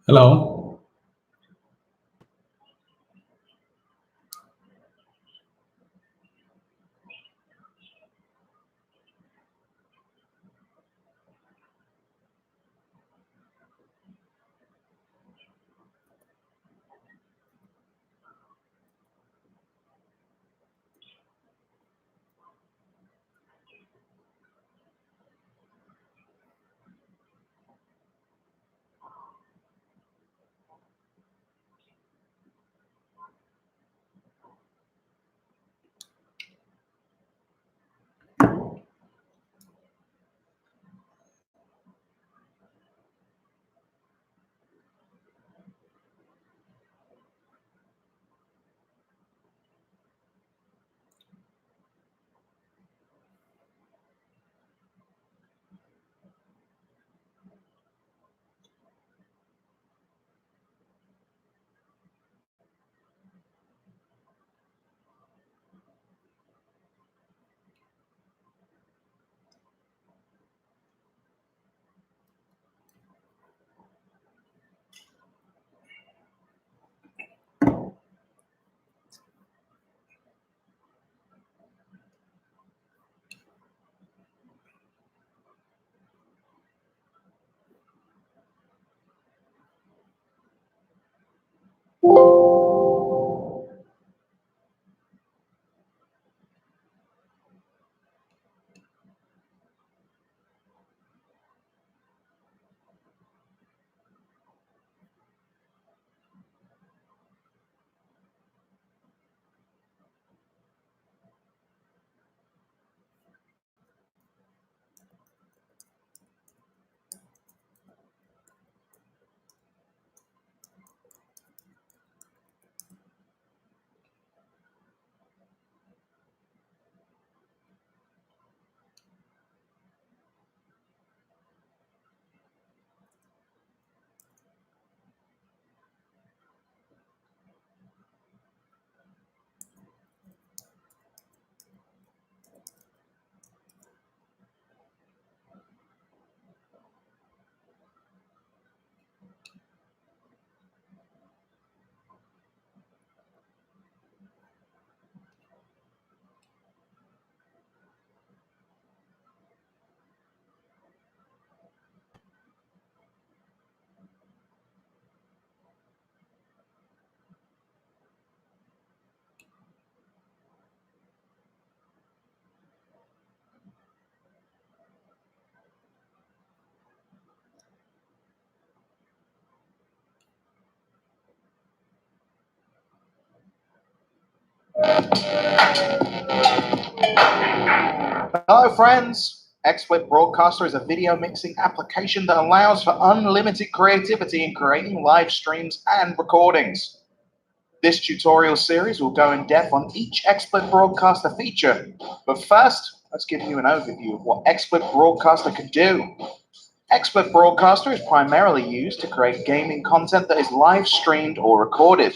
Hello. Hello friends! XSplit Broadcaster is a video mixing application that allows for unlimited creativity in creating live streams and recordings. This tutorial series will go in depth on each XSplit Broadcaster feature, but first, let's give you an overview of what XSplit Broadcaster can do. XSplit Broadcaster is primarily used to create gaming content that is live streamed or recorded.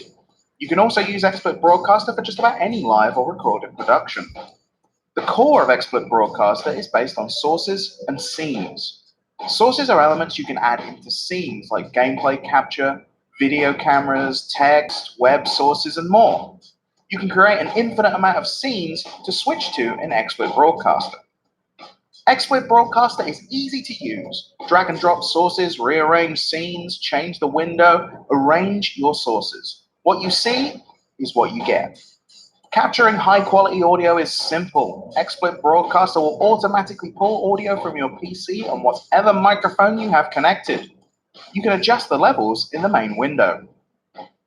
You can also use XSplit Broadcaster for just about any live or recorded production. The core of XSplit Broadcaster is based on sources and scenes. Sources are elements you can add into scenes like gameplay capture, video cameras, text, web sources, and more. You can create an infinite amount of scenes to switch to in XSplit Broadcaster. XSplit Broadcaster is easy to use. Drag and drop sources, rearrange scenes, change the window, arrange your sources. What you see is what you get. Capturing high-quality audio is simple. XSplit Broadcaster will automatically pull audio from your PC on whatever microphone you have connected. You can adjust the levels in the main window.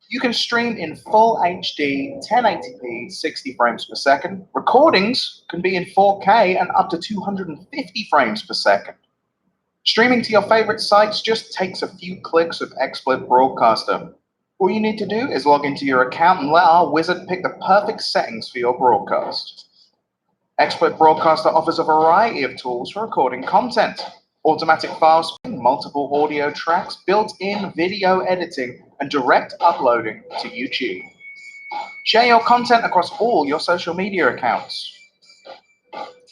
You can stream in full HD, 1080p, 60 frames per second. Recordings can be in 4K and up to 250 frames per second. Streaming to your favorite sites just takes a few clicks with XSplit Broadcaster. All you need to do is log into your account and let our wizard pick the perfect settings for your broadcast. XSplit Broadcaster offers a variety of tools for recording content. Automatic file splitting, multiple audio tracks, built-in video editing, and direct uploading to YouTube. Share your content across all your social media accounts.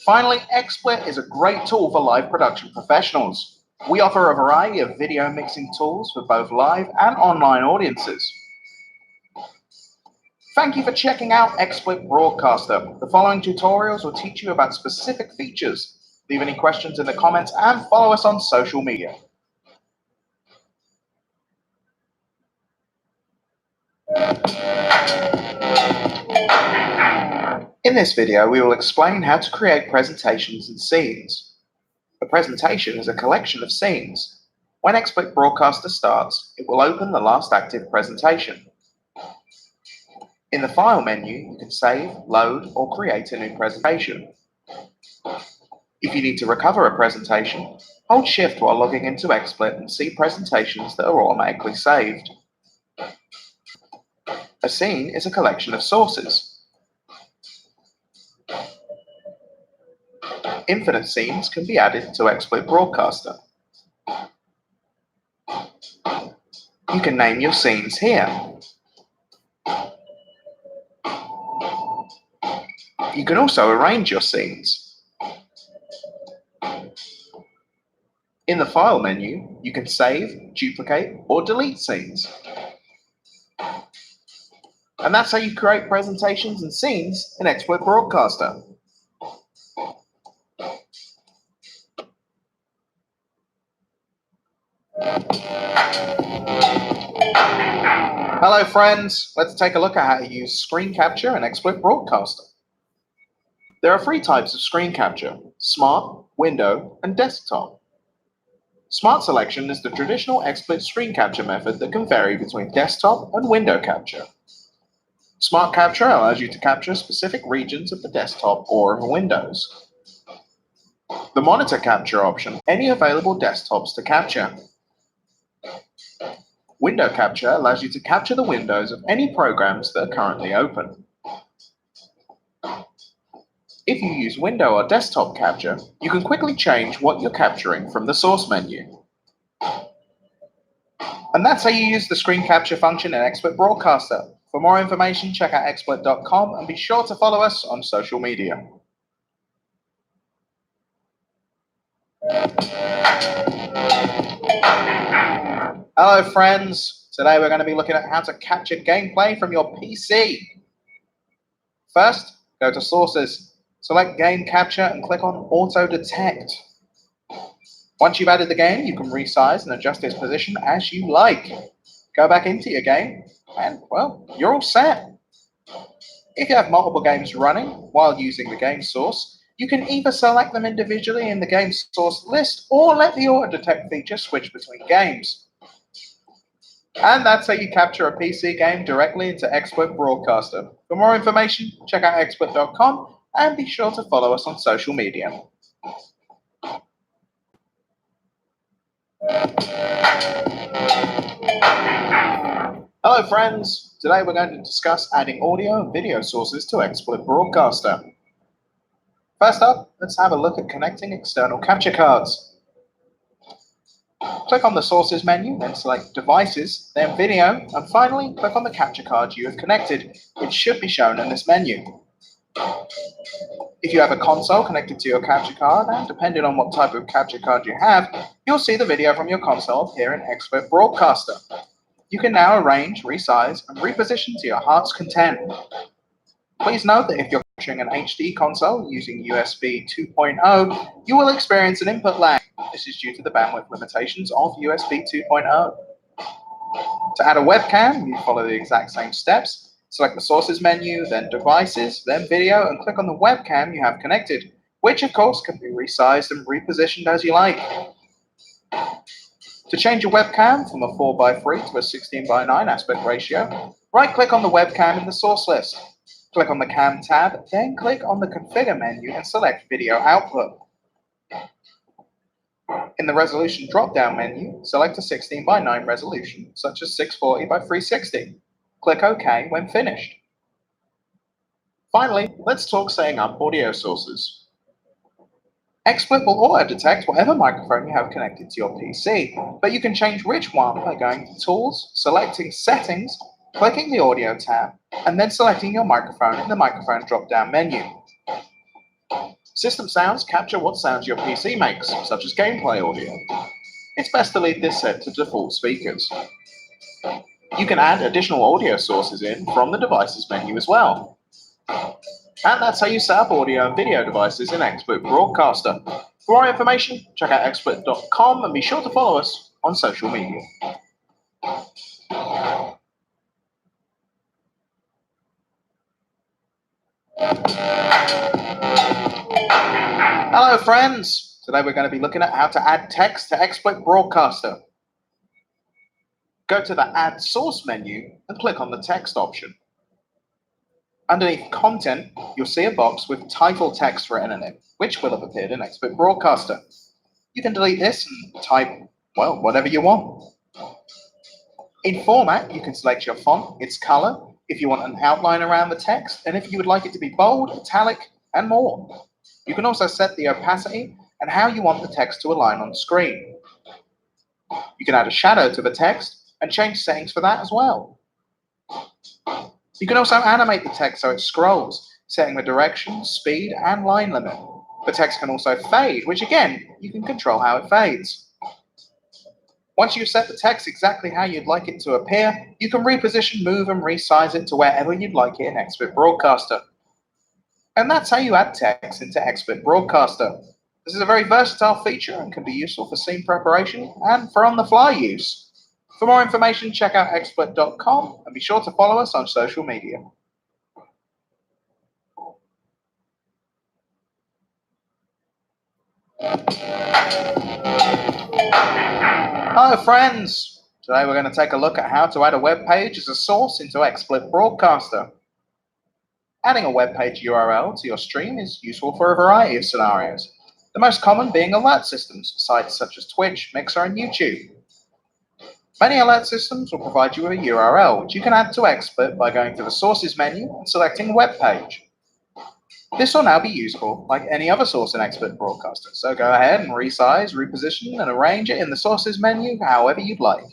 Finally, XSplit is a great tool for live production professionals. We offer a variety of video mixing tools for both live and online audiences. Thank you for checking out XSplit Broadcaster. The following tutorials will teach you about specific features. Leave any questions in the comments and follow us on social media. In this video, we will explain how to create presentations and scenes. A presentation is a collection of scenes. When XSplit Broadcaster starts, it will open the last active presentation. In the File menu, you can save, load, or create a new presentation. If you need to recover a presentation, hold Shift while logging into XSplit and see presentations that are automatically saved. A scene is a collection of sources. Infinite scenes can be added to XSplit Broadcaster. You can name your scenes here. You can also arrange your scenes. In the File menu, you can save, duplicate, or delete scenes. And that's how you create presentations and scenes in XSplit Broadcaster. Hello friends, let's take a look at how to use screen capture in XSplit Broadcaster. There are three types of screen capture: Smart, Window, and Desktop. Smart Selection is the traditional XSplit screen capture method that can vary between desktop and window capture. Smart Capture allows you to capture specific regions of the desktop or of Windows. The Monitor Capture option, any available desktops to capture. Window Capture allows you to capture the windows of any programs that are currently open. If you use Window or Desktop Capture, you can quickly change what you're capturing from the source menu. And that's how you use the screen capture function in XSplit Broadcaster. For more information, check out xsplit.com and be sure to follow us on social media. Hello friends, today we're going to be looking at how to capture gameplay from your PC. First, go to Sources, select Game Capture and click on Auto Detect. Once you've added the game, you can resize and adjust its position as you like. Go back into your game and, well, you're all set. If you have multiple games running while using the game source, you can either select them individually in the game source list or let the Auto Detect feature switch between games. And that's how you capture a PC game directly into XSplit Broadcaster. For more information, check out xsplit.com and be sure to follow us on social media. Hello friends, today we're going to discuss adding audio and video sources to XSplit Broadcaster. First up, let's have a look at connecting external capture cards. Click on the Sources menu, then select Devices, then Video, and finally click on the capture card you have connected, which should be shown in this menu. If you have a console connected to your capture card, and depending on what type of capture card you have, you'll see the video from your console appear in XSplit Broadcaster. You can now arrange, resize, and reposition to your heart's content. Please note that if you're capturing an HD console using USB 2.0, you will experience an input lag. This is due to the bandwidth limitations of USB 2.0. To add a webcam, you follow the exact same steps. Select the Sources menu, then Devices, then Video, and click on the webcam you have connected, which of course can be resized and repositioned as you like. To change your webcam from a 4:3 to a 16:9 aspect ratio, right-click on the webcam in the source list. Click on the Cam tab, then click on the Configure menu and select Video Output. In the Resolution drop-down menu, select a 16:9 resolution, such as 640x360. Click OK when finished. Finally, let's talk setting up audio sources. XSplit will auto-detect whatever microphone you have connected to your PC, but you can change which one by going to Tools, selecting Settings, clicking the Audio tab, and then selecting your microphone in the Microphone drop-down menu. System sounds capture what sounds your PC makes, such as gameplay audio. it's best to leave this set to default speakers. You can add additional audio sources in from the devices menu as well. And that's how you set up audio and video devices in XSplit Broadcaster. For more information, check out xsplit.com and be sure to follow us on social media. Hello friends! Today we're going to be looking at how to add text to XSplit Broadcaster. Go to the Add Source menu and click on the text option. Underneath Content, you'll see a box with title text written in it, which will have appeared in XSplit Broadcaster. You can delete this and type, well, whatever you want. In format, you can select your font, its color, if you want an outline around the text, and if you would like it to be bold, italic, and more. You can also set the opacity and how you want the text to align on screen. You can add a shadow to the text and change settings for that as well. You can also animate the text so it scrolls, setting the direction, speed, and line limit. The text can also fade, which again, you can control how it fades. Once you've set the text exactly how you'd like it to appear, you can reposition, move, and resize it to wherever you'd like it in XSplit Broadcaster. And that's how you add text into XSplit Broadcaster. This is a very versatile feature and can be useful for scene preparation and for on-the-fly use. For more information, check out xsplit.com and be sure to follow us on social media. Hello friends! Today we're going to take a look at how to add a web page as a source into XSplit Broadcaster. Adding a web page URL to your stream is useful for a variety of scenarios, the most common being alert systems, sites such as Twitch, Mixer, and YouTube. Many alert systems will provide you with a URL, which you can add to XSplit by going to the Sources menu and selecting Web Page. This will now be useful like any other source in XSplit Broadcaster, so go ahead and resize, reposition, and arrange it in the Sources menu however you'd like.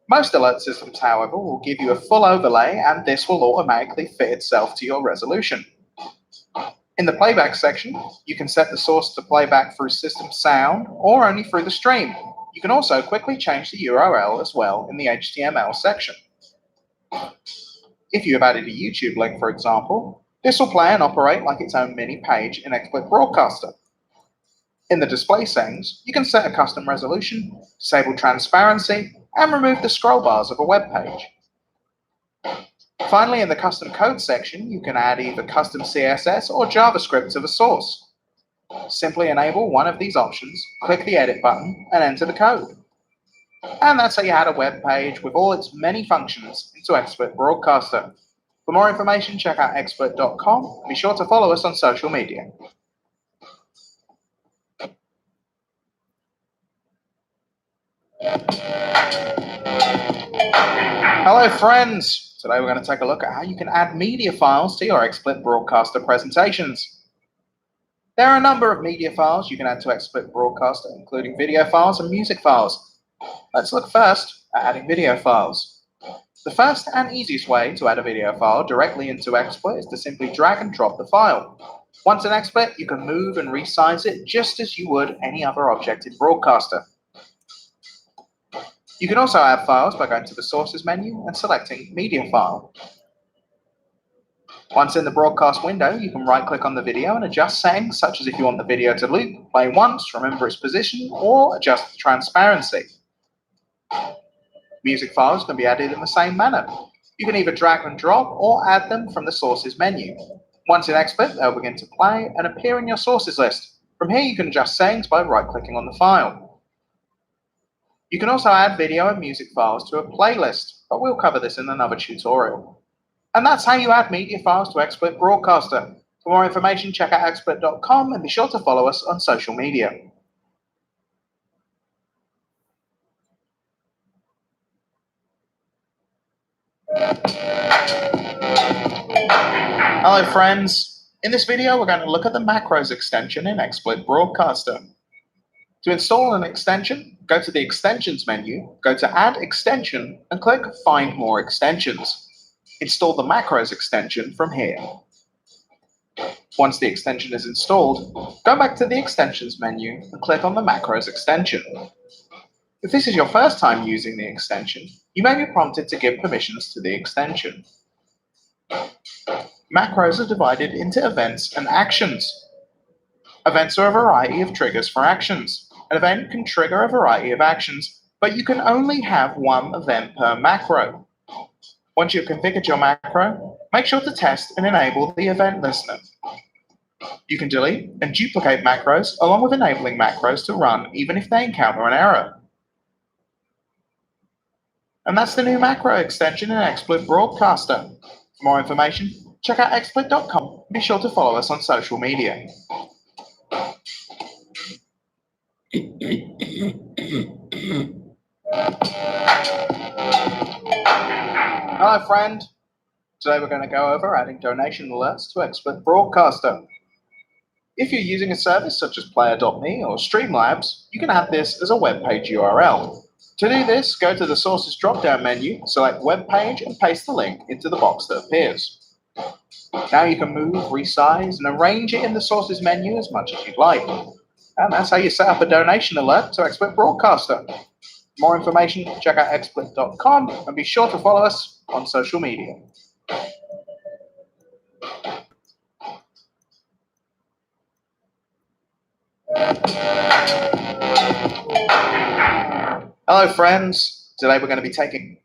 Most alert systems, however, will give you a full overlay, and this will automatically fit itself to your resolution. In the Playback section, you can set the source to playback through system sound or only through the stream. You can also quickly change the URL as well in the HTML section. If you have added a YouTube link, for example, this will play and operate like its own mini page in XSplit Broadcaster. In the display settings, you can set a custom resolution, disable transparency, and remove the scroll bars of a web page. Finally, in the custom code section, you can add either custom CSS or JavaScript to the source. Simply enable one of these options, click the edit button, and enter the code. And that's how you add a web page with all its many functions into XSplit Broadcaster. For more information, check out xsplit.com and be sure to follow us on social media. Hello friends! Today we're going to take a look at how you can add media files to your XSplit Broadcaster presentations. There are a number of media files you can add to XSplit Broadcaster, including video files and music files. Let's look first at adding video files. The first and easiest way to add a video file directly into XSplit is to simply drag and drop the file. Once in XSplit, you can move and resize it just as you would any other object in Broadcaster. You can also add files by going to the Sources menu and selecting Media File. Once in the broadcast window, you can right-click on the video and adjust settings such as if you want the video to loop, play once, remember its position, or adjust the transparency. Music files can be added in the same manner. You can either drag and drop or add them from the Sources menu. Once in XSplit, they'll begin to play and appear in your Sources list. From here, you can adjust settings by right-clicking on the file. You can also add video and music files to a playlist, but we'll cover this in another tutorial. And that's how you add media files to XSplit Broadcaster. For more information, check out xsplit.com and be sure to follow us on social media. Hello friends! In this video, we're going to look at the Macros extension in XSplit Broadcaster. To install an extension, go to the Extensions menu, go to Add Extension, and click Find More Extensions. Install the Macros extension from here. Once the extension is installed, go back to the Extensions menu and click on the Macros extension. If this is your first time using the extension, you may be prompted to give permissions to the extension. Macros are divided into events and actions. Events are a variety of triggers for actions. An event can trigger a variety of actions, but you can only have one event per macro. Once you've configured your macro, make sure to test and enable the event listener. You can delete and duplicate macros along with enabling macros to run even if they encounter an error. And that's the new macro extension in XSplit Broadcaster. For more information, check out xsplit.com and be sure to follow us on social media. Hello, friend. Today we're going to go over adding donation alerts to XSplit Broadcaster. If you're using a service such as Player.me or Streamlabs, you can add this as a web page URL. To do this, go to the Sources drop-down menu, select Web Page, and paste the link into the box that appears. Now you can move, resize, and arrange it in the Sources menu as much as you'd like. And that's how you set up a donation alert to XSplit Broadcaster. For more information, check out xsplit.com and be sure to follow us on social media. Hello, friends. Today we're going to be taking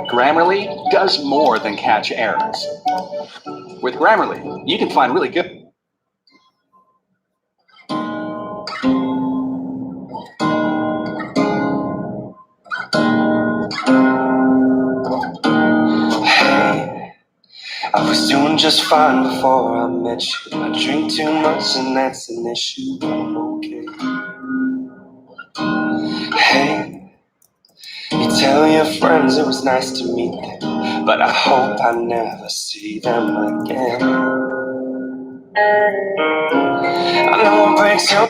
Grammarly does more than catch errors. With Grammarly, you can find really good. Hey, I was doing just fine before I met you. I drink too much and that's an issue. I'm okay. Hey, you Tell your friends it was nice to meet them, but I hope I never see them again. I know it breaks your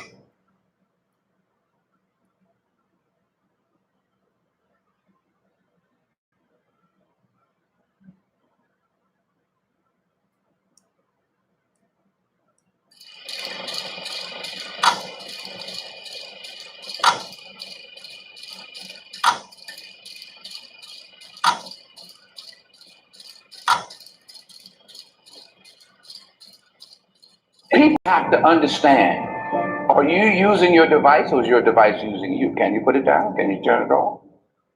People have to understand, are you using your device or is your device using you? Can you put it down? Can you turn it off?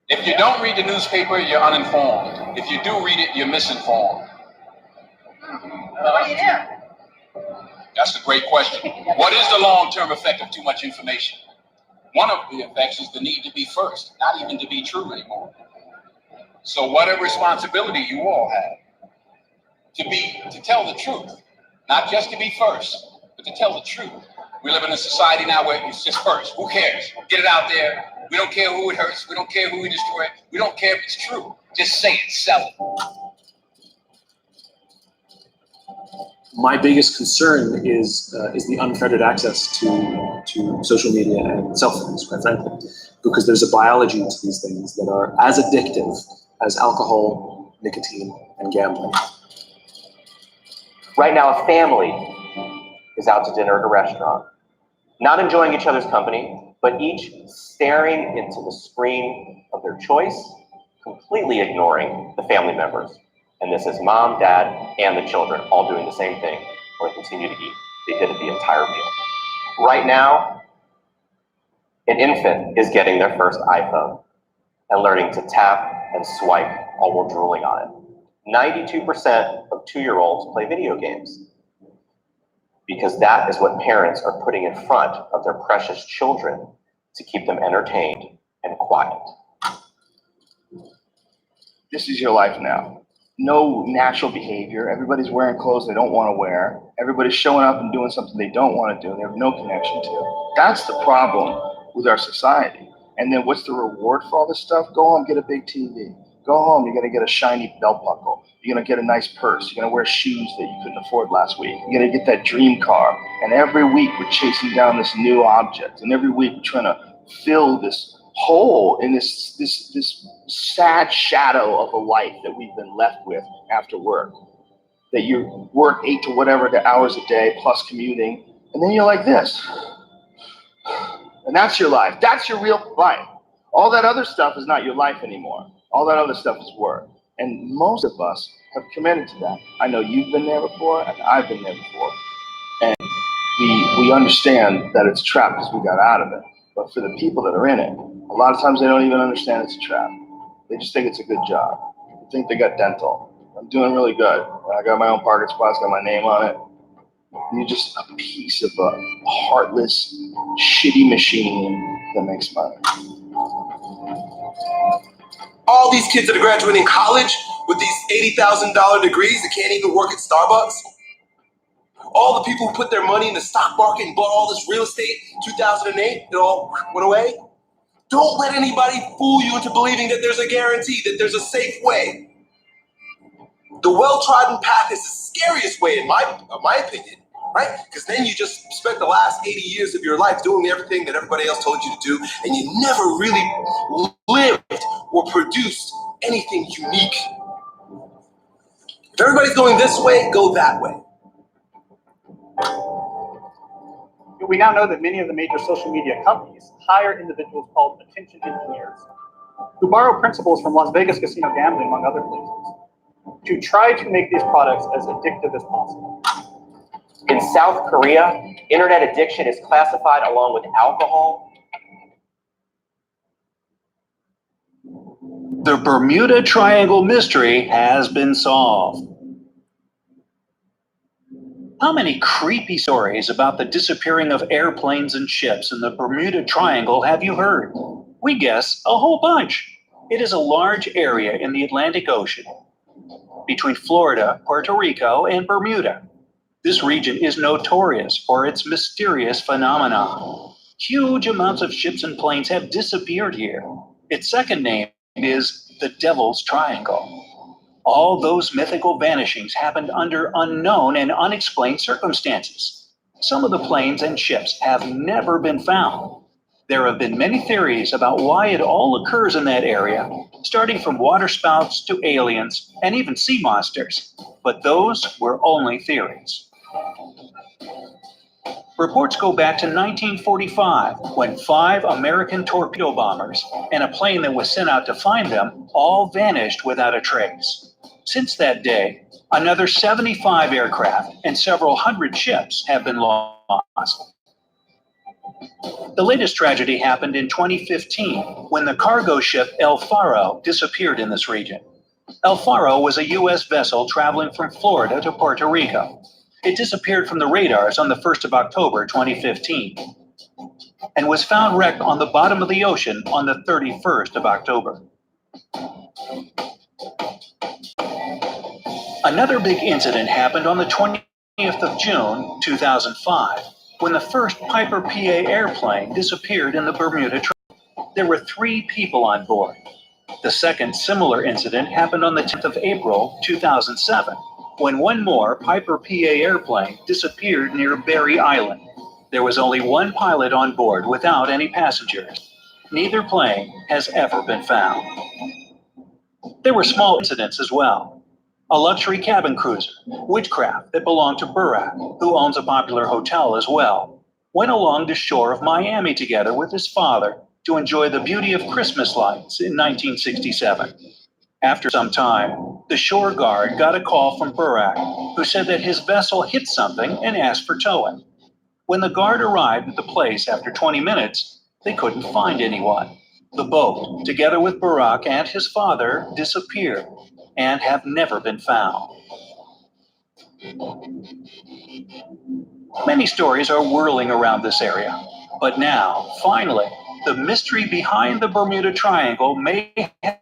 If you don't read the newspaper, you're uninformed. If you do read it, you're misinformed. What do you do? That's a great question. What is the long-term effect of too much information? One of the effects is the need to be first, not even to be true anymore. So what a responsibility you all have to tell the truth, not just to be first, but to tell the truth. We live in a society now where it's just first. Who cares? Get it out there. We don't care who it hurts. We don't care who we destroy. We don't care if it's true. Just say it, sell it. My biggest concern is the unfettered access to social media and cell phones, quite frankly, because there's a biology to these things that are as addictive as alcohol, nicotine, and gambling. Right now, a family is out to dinner at a restaurant, not enjoying each other's company, but each staring into the screen of their choice, completely ignoring the family members. And this is mom, dad, and the children all doing the same thing, or they continue to eat. They did it the entire meal. Right now, an infant is getting their first iPhone and learning to tap and swipe all while drooling on it. 92% of 2-year-olds play video games because that is what parents are putting in front of their precious children to keep them entertained and quiet. This is your life now. No natural behavior. Everybody's wearing clothes they don't want to wear. Everybody's showing up and doing something they don't want to do. They have no connection to. That's the problem with our society. And then what's the reward for all this stuff? Go home, get a big TV. Go home, you're going to get a shiny belt buckle. You're going to get a nice purse. You're going to wear shoes that you couldn't afford last week. You're going to get that dream car. And every week we're chasing down this new object. And every week we're trying to fill this hole in this sad shadow of a life that we've been left with after work. That you work 8 to whatever the hours a day plus commuting. And then you're like this. And that's your life. That's your real life. All that other stuff is not your life anymore. All that other stuff is work. And most of us have committed to that. I know you've been there before, and I've been there before. And we understand that it's a trap because we got out of it. But for the people that are in it, a lot of times they don't even understand it's a trap. They just think it's a good job. They think they got dental. I'm doing really good. I got my own parking spot, it's got my name on it. And you're just a piece of a heartless, shitty machine that makes money. all these kids that are graduating college with these $80,000 degrees that can't even work at Starbucks. All the people who put their money in the stock market and bought all this real estate in 2008, it all went away. Don't let anybody fool you into believing that there's a guarantee, that there's a safe way. The well-trodden path is the scariest way, in my opinion, right? Because then you just spent the last 80 years of your life doing everything that everybody else told you to do, and you never really lived or produced anything unique. If everybody's going this way, go that way. We now know that many of the major social media companies hire individuals called attention engineers who borrow principles from Las Vegas casino gambling, among other places, to try to make these products as addictive as possible. In South Korea, internet addiction is classified along with alcohol. The Bermuda Triangle mystery has been solved. How many creepy stories about the disappearing of airplanes and ships in the Bermuda Triangle have you heard? We guess a whole bunch. It is a large area in the Atlantic Ocean between Florida, Puerto Rico, and Bermuda. This region is notorious for its mysterious phenomena. Huge amounts of ships and planes have disappeared here. Its second name is the Devil's Triangle. All those mythical vanishings happened under unknown and unexplained circumstances. Some of the planes and ships have never been found. There have been many theories about why it all occurs in that area, starting from waterspouts to aliens and even sea monsters. But those were only theories. Reports go back to 1945, when 5 American torpedo bombers and a plane that was sent out to find them all vanished without a trace. Since that day, another 75 aircraft and several hundred ships have been lost. The latest tragedy happened in 2015, when the cargo ship El Faro disappeared in this region. El Faro was a U.S. vessel traveling from Florida to Puerto Rico. It disappeared from the radars on the 1st of October 2015 and was found wrecked on the bottom of the ocean on the 31st of October. Another big incident happened on the 20th of June 2005, when the first Piper PA airplane disappeared in the Bermuda Triangle. There were 3 people on board. The second similar incident happened on the 10th of April 2007, when one more Piper PA airplane disappeared near Berry Island. There was only one pilot on board without any passengers. Neither plane has ever been found. There were small incidents as well. A luxury cabin cruiser, Witchcraft, that belonged to Burak, who owns a popular hotel as well, went along the shore of Miami together with his father to enjoy the beauty of Christmas lights in 1967. After some time, the shore guard got a call from Burak, who said that his vessel hit something and asked for towing. When the guard arrived at the place after 20 minutes, they couldn't find anyone. The boat, together with Burak and his father, disappeared and have never been found. Many stories are whirling around this area, but now, finally, the mystery behind the Bermuda Triangle may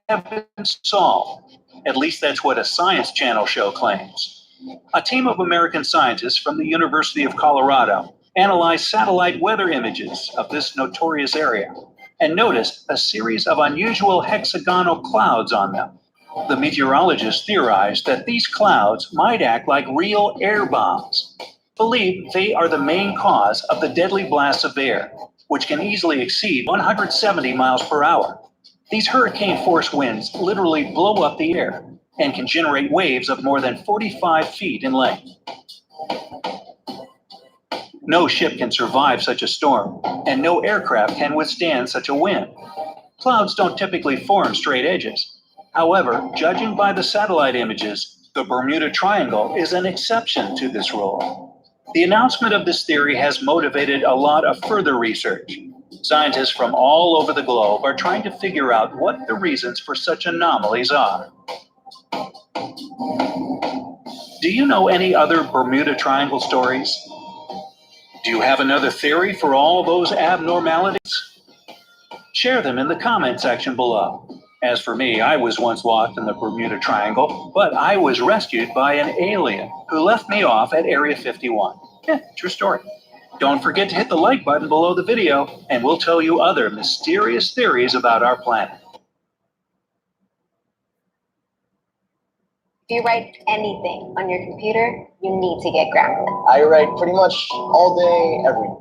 have been solved. At least that's what a Science Channel show claims. A team of American scientists from the University of Colorado analyzed satellite weather images of this notorious area and noticed a series of unusual hexagonal clouds on them. The meteorologists theorized that these clouds might act like real air bombs. Believe they are the main cause of the deadly blasts of air, which can easily exceed 170 miles per hour. These hurricane-force winds literally blow up the air and can generate waves of more than 45 feet in length. No ship can survive such a storm, and no aircraft can withstand such a wind. Clouds don't typically form straight edges. However, judging by the satellite images, the Bermuda Triangle is an exception to this rule. The announcement of this theory has motivated a lot of further research. Scientists from all over the globe are trying to figure out what the reasons for such anomalies are. Do you know any other Bermuda Triangle stories? Do you have another theory for all those abnormalities? Share them in the comment section below. As for me, I was once lost in the Bermuda Triangle, but I was rescued by an alien who left me off at Area 51. True story. Don't forget to hit the like button below the video, and we'll tell you other mysterious theories about our planet. If you write anything on your computer, you need to get grounded. I write pretty much all day, every day.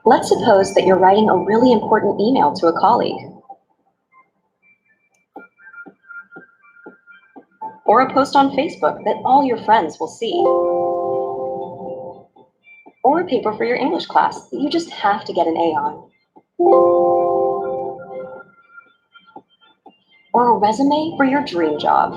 Let's suppose that you're writing a really important email to a colleague, or a post on Facebook that all your friends will see, or a paper for your English class that you just have to get an A on, or a resume for your dream job.